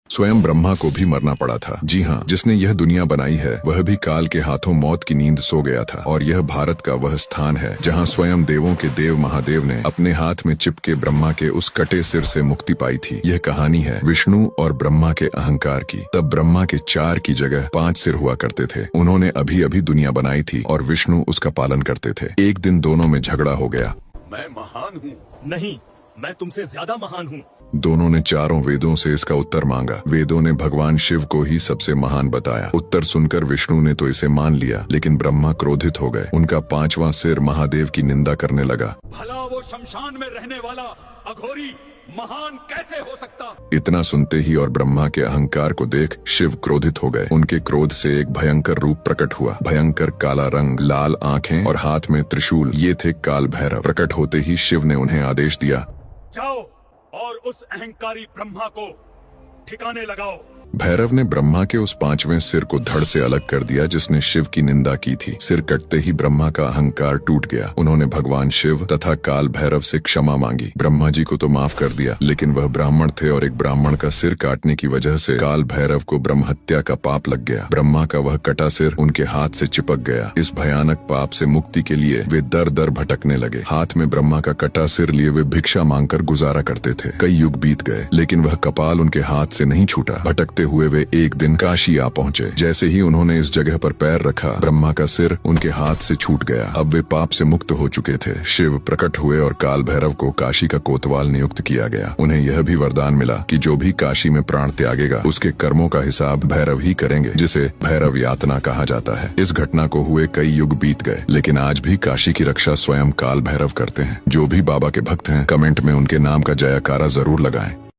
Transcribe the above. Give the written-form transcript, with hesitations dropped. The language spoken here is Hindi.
स्वयं ब्रह्मा को भी मरना पड़ा था। जी हाँ, जिसने यह दुनिया बनाई है वह भी काल के हाथों मौत की नींद सो गया था। और यह भारत का वह स्थान है जहाँ स्वयं देवों के देव महादेव ने अपने हाथ में चिपके ब्रह्मा के उस कटे सिर से मुक्ति पाई थी। यह कहानी है विष्णु और ब्रह्मा के अहंकार की। तब ब्रह्मा के 4 की जगह 5 सिर हुआ करते थे। उन्होंने अभी अभी दुनिया बनाई थी और विष्णु उसका पालन करते थे। एक दिन दोनों में झगड़ा हो गया। मैं महान हूँ। नहीं, मैं तुमसे ज्यादा महान हूँ। दोनों ने 4 वेदों से इसका उत्तर मांगा। वेदों ने भगवान शिव को ही सबसे महान बताया। उत्तर सुनकर विष्णु ने तो इसे मान लिया, लेकिन ब्रह्मा क्रोधित हो गए। उनका 5वां सिर महादेव की निंदा करने लगा। भला वो शमशान में रहने वाला अघोरी महान कैसे हो सकता? इतना सुनते ही और ब्रह्मा के अहंकार को देख शिव क्रोधित हो गए। उनके क्रोध से एक भयंकर रूप प्रकट हुआ। भयंकर काला रंग, लाल आंखें और हाथ में त्रिशूल। ये थे काल भैरव। प्रकट होते ही शिव ने उन्हें आदेश दिया, जाओ और उस अहंकारी ब्रह्मा को ठिकाने लगाओ। भैरव ने ब्रह्मा के उस 5वें सिर को धड़ से अलग कर दिया जिसने शिव की निंदा की थी। सिर कटते ही ब्रह्मा का अहंकार टूट गया। उन्होंने भगवान शिव तथा काल भैरव से क्षमा मांगी। ब्रह्मा जी को तो माफ कर दिया, लेकिन वह ब्राह्मण थे और एक ब्राह्मण का सिर काटने की वजह से काल भैरव को ब्रह्म हत्या का पाप लग गया। ब्रह्मा का वह कटा सिर उनके हाथ से चिपक गया। इस भयानक पाप से मुक्ति के लिए वे दर दर भटकने लगे। हाथ में ब्रह्मा का कटा सिर लिए वे भिक्षा मांगकर गुजारा करते थे। कई युग बीत गए, लेकिन वह कपाल उनके हाथ से नहीं छूटा। भटकते हुए वे एक दिन काशी आ पहुँचे। जैसे ही उन्होंने इस जगह पर पैर रखा, ब्रह्मा का सिर उनके हाथ से छूट गया। अब वे पाप से मुक्त हो चुके थे। शिव प्रकट हुए और काल भैरव को काशी का कोतवाल नियुक्त किया गया। उन्हें यह भी वरदान मिला कि जो भी काशी में प्राण त्यागेगा उसके कर्मों का हिसाब भैरव ही करेंगे, जिसे भैरव यातना कहा जाता है। इस घटना को हुए कई युग बीत गए, लेकिन आज भी काशी की रक्षा स्वयं काल भैरव करते हैं। जो भी बाबा के भक्त हैं, कमेंट में उनके नाम का जयकारा जरूर लगाएं।